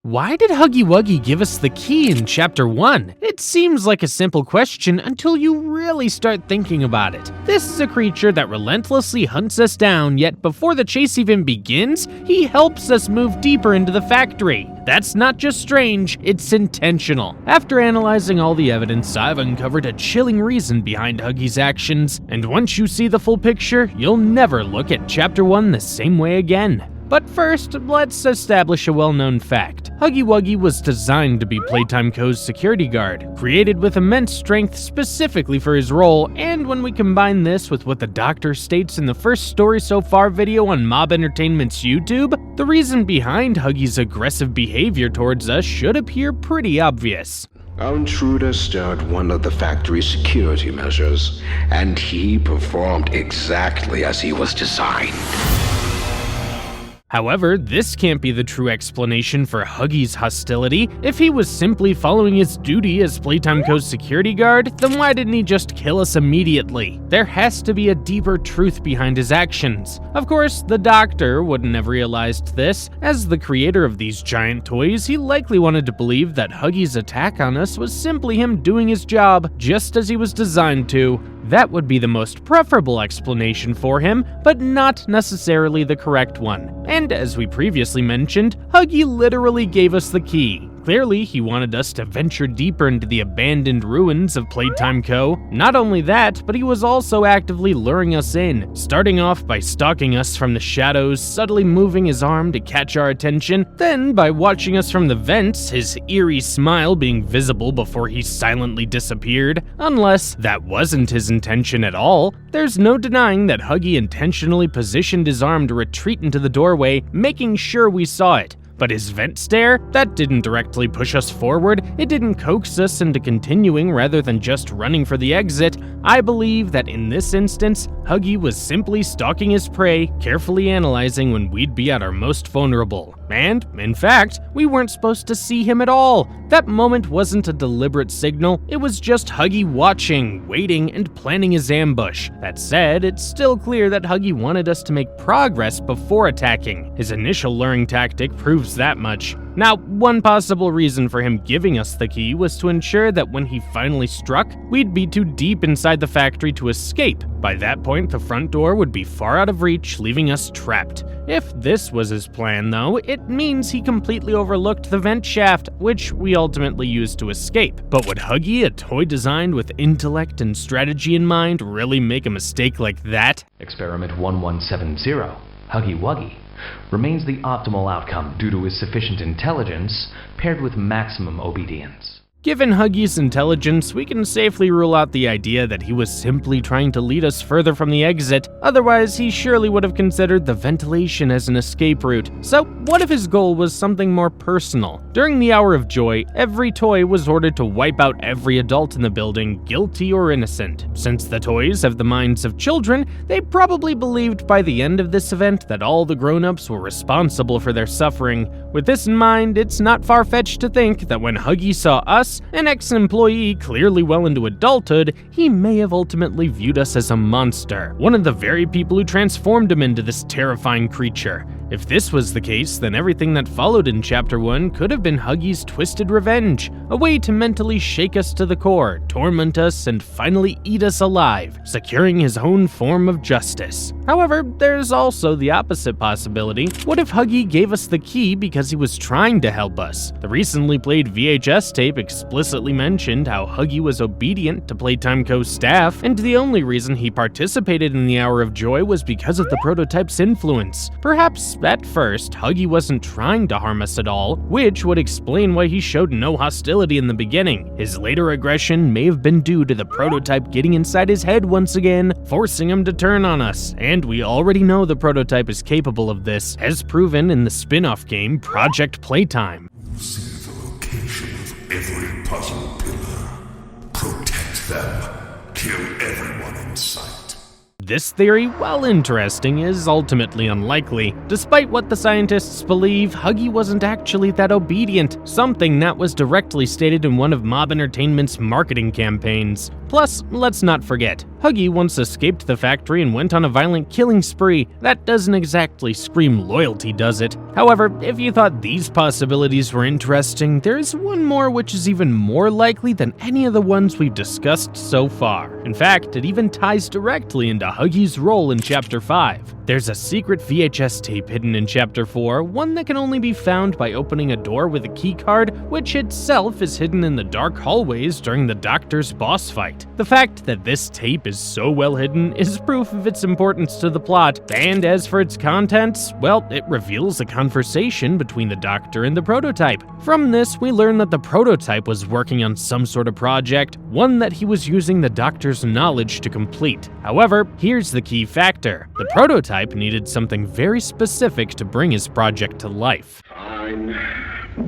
Why did Huggy Wuggy give us the key in Chapter 1? It seems like a simple question until you really start thinking about it. This is a creature that relentlessly hunts us down, yet before the chase even begins, he helps us move deeper into the factory. That's not just strange, it's intentional. After analyzing all the evidence, I've uncovered a chilling reason behind Huggy's actions, and once you see the full picture, you'll never look at Chapter 1 the same way again. But first, let's establish a well-known fact. Huggy Wuggy was designed to be Playtime Co.'s security guard, created with immense strength specifically for his role, and when we combine this with what the doctor states in the first story so far video on Mob Entertainment's YouTube, the reason behind Huggy's aggressive behavior towards us should appear pretty obvious. Our intruder stirred one of the factory's security measures, and he performed exactly as he was designed. However, this can't be the true explanation for Huggy's hostility. If he was simply following his duty as Playtime Co.'s security guard, then why didn't he just kill us immediately? There has to be a deeper truth behind his actions. Of course, the doctor wouldn't have realized this. As the creator of these giant toys, he likely wanted to believe that Huggy's attack on us was simply him doing his job just as he was designed to. That would be the most preferable explanation for him, but not necessarily the correct one. And as we previously mentioned, Huggy literally gave us the key. Clearly, he wanted us to venture deeper into the abandoned ruins of Playtime Co. Not only that, but he was also actively luring us in, starting off by stalking us from the shadows, subtly moving his arm to catch our attention, then by watching us from the vents, his eerie smile being visible before he silently disappeared. Unless that wasn't his intention at all, there's no denying that Huggy intentionally positioned his arm to retreat into the doorway, making sure we saw it. But his vent stare, that didn't directly push us forward, it didn't coax us into continuing rather than just running for the exit. I believe that in this instance, Huggy was simply stalking his prey, carefully analyzing when we'd be at our most vulnerable. And, in fact, we weren't supposed to see him at all. That moment wasn't a deliberate signal, it was just Huggy watching, waiting, and planning his ambush. That said, it's still clear that Huggy wanted us to make progress before attacking. His initial luring tactic proves that much. Now, one possible reason for him giving us the key was to ensure that when he finally struck, we'd be too deep inside the factory to escape. By that point, the front door would be far out of reach, leaving us trapped. If this was his plan, though, it means he completely overlooked the vent shaft, which we ultimately used to escape. But would Huggy, a toy designed with intellect and strategy in mind, really make a mistake like that? Experiment 1170, Huggy Wuggy, remains the optimal outcome due to his sufficient intelligence paired with maximum obedience. Given Huggy's intelligence, we can safely rule out the idea that he was simply trying to lead us further from the exit. Otherwise, he surely would have considered the ventilation as an escape route. So, what if his goal was something more personal? During the Hour of Joy, every toy was ordered to wipe out every adult in the building, guilty or innocent. Since the toys have the minds of children, they probably believed by the end of this event that all the grown-ups were responsible for their suffering. With this in mind, it's not far-fetched to think that when Huggy saw us, an ex-employee clearly well into adulthood, he may have ultimately viewed us as a monster, one of the very people who transformed him into this terrifying creature. If this was the case, then everything that followed in Chapter 1 could have been Huggy's twisted revenge, a way to mentally shake us to the core, torment us, and finally eat us alive, securing his own form of justice. However, there's also the opposite possibility. What if Huggy gave us the key because he was trying to help us? The recently played VHS tape explicitly mentioned how Huggy was obedient to Playtime Co.'s staff, and the only reason he participated in the Hour of Joy was because of the prototype's influence. Perhaps at first, Huggy wasn't trying to harm us at all, which would explain why he showed no hostility in the beginning. His later aggression may have been due to the prototype getting inside his head once again, forcing him to turn on us, and we already know the prototype is capable of this, as proven in the spin-off game Project Playtime. See the location of every puzzle pillar. Protect them. Kill everyone in sight. This theory, while interesting, is ultimately unlikely. Despite what the scientists believe, Huggy wasn't actually that obedient, something that was directly stated in one of Mob Entertainment's marketing campaigns. Plus, let's not forget, Huggy once escaped the factory and went on a violent killing spree. That doesn't exactly scream loyalty, does it? However, if you thought these possibilities were interesting, there's one more which is even more likely than any of the ones we've discussed so far. In fact, it even ties directly into Huggy's role in Chapter 5. There's a secret VHS tape hidden in Chapter 4, one that can only be found by opening a door with a keycard, which itself is hidden in the dark hallways during the Doctor's boss fight. The fact that this tape is so well hidden is proof of its importance to the plot, and as for its contents, well, it reveals a conversation between the Doctor and the prototype. From this, we learn that the prototype was working on some sort of project, one that he was using the Doctor's knowledge to complete. However, here's the key factor. The prototype needed something very specific to bring his project to life. Fine,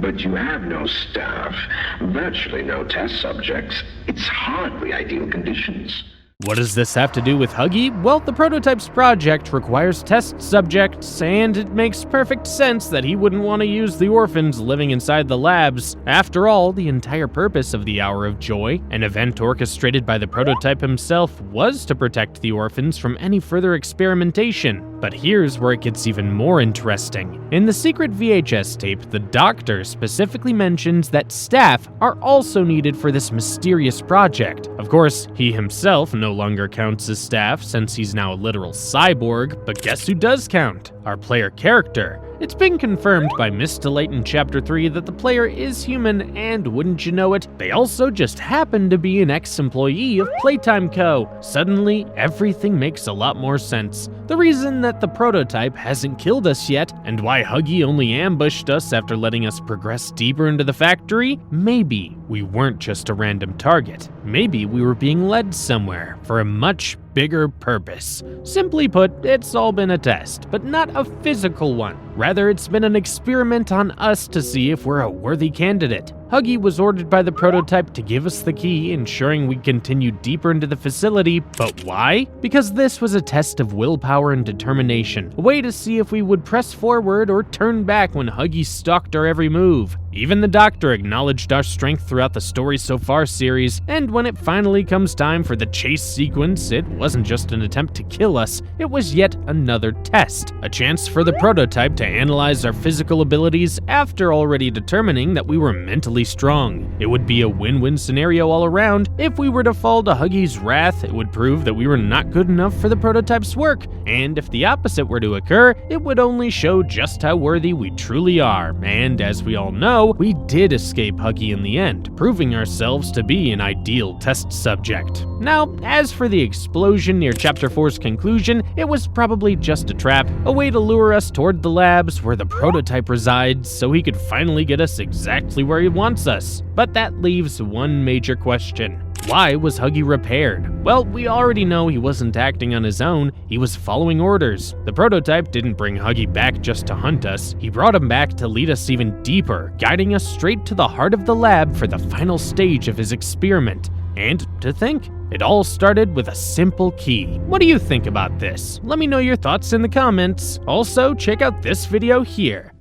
but you have no staff, virtually no test subjects. It's hardly ideal conditions. What does this have to do with Huggy? Well, the prototype's project requires test subjects, and it makes perfect sense that he wouldn't want to use the orphans living inside the labs. After all, the entire purpose of the Hour of Joy, an event orchestrated by the prototype himself, was to protect the orphans from any further experimentation. But here's where it gets even more interesting. In the secret VHS tape, the Doctor specifically mentions that staff are also needed for this mysterious project. Of course, he himself no longer counts as staff since he's now a literal cyborg, but guess who does count? Our player character. It's been confirmed by Miss Delate in Chapter 3 that the player is human, and wouldn't you know it, they also just happen to be an ex-employee of Playtime Co. Suddenly, everything makes a lot more sense. The reason that the prototype hasn't killed us yet, and why Huggy only ambushed us after letting us progress deeper into the factory, maybe we weren't just a random target. Maybe we were being led somewhere for a much bigger purpose. Simply put, it's all been a test, but not a physical one. Rather, it's been an experiment on us to see if we're a worthy candidate. Huggy was ordered by the prototype to give us the key, ensuring we continue deeper into the facility, but why? Because this was a test of willpower and determination, a way to see if we would press forward or turn back when Huggy stalked our every move. Even the Doctor acknowledged our strength throughout the Story So Far series, and when it finally comes time for the chase sequence, it wasn't just an attempt to kill us, it was yet another test, a chance for the prototype to analyze our physical abilities after already determining that we were mentally strong. It would be a win-win scenario all around. If we were to fall to Huggy's wrath, it would prove that we were not good enough for the prototype's work, and if the opposite were to occur, it would only show just how worthy we truly are, and as we all know, we did escape Huggy in the end, proving ourselves to be an ideal test subject. Now, as for the explosion near Chapter 4's conclusion, it was probably just a trap, a way to lure us toward the labs where the prototype resides so he could finally get us exactly where he wants us. But that leaves one major question. Why was Huggy repaired? Well, we already know he wasn't acting on his own, he was following orders. The prototype didn't bring Huggy back just to hunt us, he brought him back to lead us even deeper, guiding us straight to the heart of the lab for the final stage of his experiment. And to think, it all started with a simple key. What do you think about this? Let me know your thoughts in the comments. Also, check out this video here.